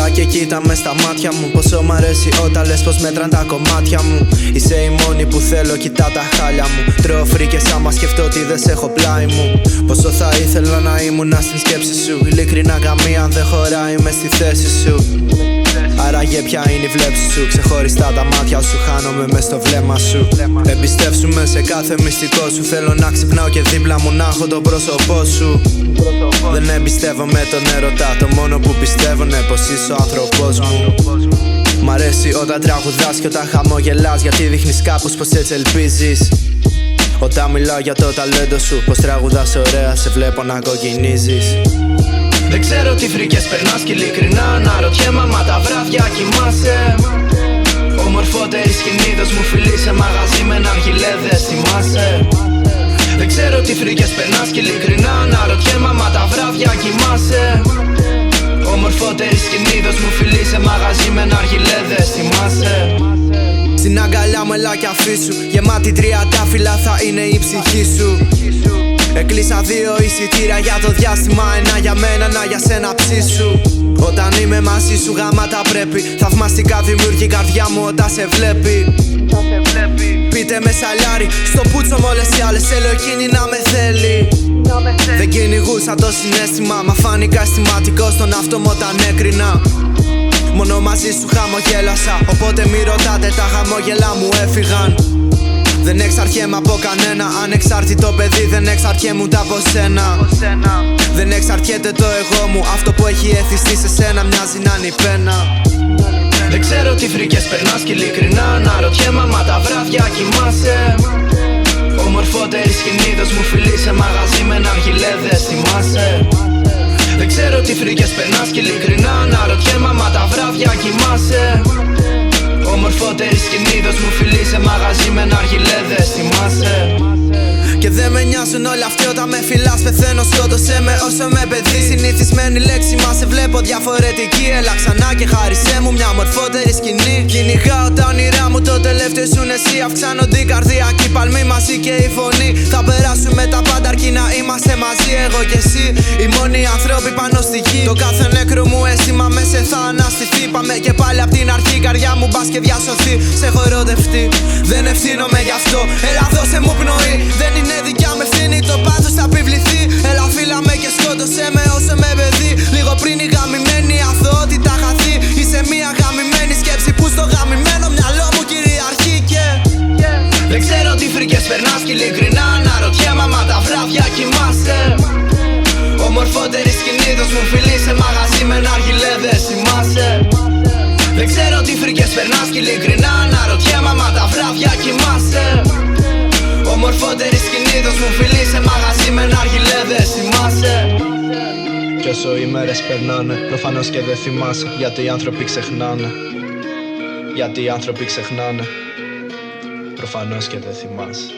και κοίτα μες στα μάτια μου. Πόσο μ' αρέσει όταν λες πως μέτραν τα κομμάτια μου. Είσαι η μόνη που θέλω, κοιτά τα χάλια μου. Τρώω φρίκες άμα σκεφτώ ότι δεν σε έχω πλάι μου. Πόσο θα ήθελα να ήμουν στην σκέψη σου. Ειλικρινά καμία δεν χωράει μες στη θέση σου. Άραγε ποια είναι η βλέψη σου. Ξεχωριστά τα μάτια σου, χάνομαι μες στο βλέμμα σου. Εμπιστεύσουμε σε κάθε μυστικό σου. Θέλω να ξυπνάω και δίπλα μου να έχω το πρόσωπό σου. Δεν εμπιστεύομαι τον έρωτα. Το μόνο που πιστεύω είναι πως είσαι ο άνθρωπός μου. Μ' αρέσει όταν τραγουδάς και όταν χαμογελάς, γιατί δείχνεις κάπως πως έτσι ελπίζεις. Όταν μιλάω για το ταλέντο σου, πως τραγουδάς ωραία, σε βλέπω να κοκκινίζεις. Δεν ξέρω τι φρίκες περνάς κι ειλικρινά αναρωτιέμαι άμα τα βράδια κοιμάσαι. Ομορφότερη σκηνίδος μου φιλεί σε μαγαζί με ναργιλέδες, θυμάσαι. Δεν ξέρω τι φρίκες περνάς κι ειλικρινά αναρωτιέμαι άμα τα βράδια κοιμάσαι. Ομορφότερη σκηνίδος μου φιλεί σε μαγαζί με ναργιλέδες, θυμάσαι. Στην αγκαλιά μου έλα κι αφήσου, γεμάτη τριαντάφυλλα θα είναι η ψυχή σου. Έκλεισα 2 εισιτήρια για το διάστημα, ένα για μένα, ένα για σένα ψήσου. Όταν είμαι μαζί σου γάματα πρέπει, θαυμαστικά δημιουργεί η καρδιά μου όταν σε βλέπει. Πείτε με σαλιάρι, στο πούτσο με όλες οι άλλες, θέλω εκείνη να με θέλει. Δεν κυνηγούσα το συναίσθημα, μα φάνηκα αισθηματικός στον αυτό μου όταν έκρινα. Μόνο μαζί σου χαμογέλασα, οπότε μη ρωτάτε, τα χαμόγελα μου έφυγαν. Δεν εξαρχέμαι από κανένα, ανεξάρτητο παιδί, δεν εξαρχέμαι ούτε από σένα. Δεν εξαρτιέται το εγώ μου, αυτό που έχει εθιστεί σε σένα μοιάζει να είναι η πένα. Δεν ξέρω τι φρίκες περνάς κι ειλικρινά αναρωτιέμαι άμα τα βράδια κοιμάσαι. Ομορφότερη σκηνίδος μου φιλεί σε μαγαζί με ναργιλέδες, θυμάσαι. Δεν ξέρω τι φρίκες περνάς κι ειλικρινά αναρωτιέμαι άμα τα βράδια κοιμάσαι. Ομορφότερη σκηνίδος μου φιλεί σε μαγαζί με ναργιλέδες, θυμάσαι. Και δεν με νοιάζουν όλοι αυτοί όταν με φυλάς, πεθαίνω, σκότωσέ με όσο με παιδί. Συνηθισμένη λέξη μα σε βλέπω διαφορετική. Έλα ξανά και χάρισέ μου μια μορφότερη σκηνή. Κυνηγάω τα όνειρά μου, το τελευταίο ήσουν εσύ. Αυξάνονται οι καρδιακοί παλμοί μαζί και η φωνή. Θα περάσουμε τα πάντα αρκεί να είμαστε μαζί, εγώ και εσύ. Οι μόνοι άνθρωποι πάνω στη γη. Το κάθε νεκρό μου αίσθημα μέσα θα αναστηθεί. Πάμε και πάλι απ' την αρχή, η καρδιά μου μπας και διασωθεί. Σε έχω ερωτευτεί, δεν ευθύνομαι γι' αυτό. Έλα δώσε μου πνοή, δεν είναι δικιά με ευθύνη, το πάθος θα επιβληθεί. Έλα φύλλα με και σκότωσέ με όσο με παιδί. Λίγο πριν η γαμημένη αθωότητα χαθεί. Είσαι μια γαμημένη σκέψη που στο γαμημένο μυαλό μου κυριαρχεί και δεν ξέρω τι φρίκες περνάς κι ειλικρινά αναρωτιέμαι άμα τα βράδια κοιμάσαι. Ομορφότερη σκηνίδος μου φιλεί σε μαγαζί με ναργιλέδες, θυμάσαι. Δεν ξέρω τι φρίκες περνάς κι ειλικρινά αναρωτιέμαι άμα τα βράδια κοιμάσαι. Ομορφότερη σκηνίδος μου φιλεί σε μαγαζί με ναργιλέδες, θυμάσαι. Κι όσο οι μέρες περνάνε, προφανώς και δεν θυμάσαι. Γιατί οι άνθρωποι ξεχνάνε. Γιατί οι άνθρωποι ξεχνάνε. Προφανώς και δεν θυμάσαι.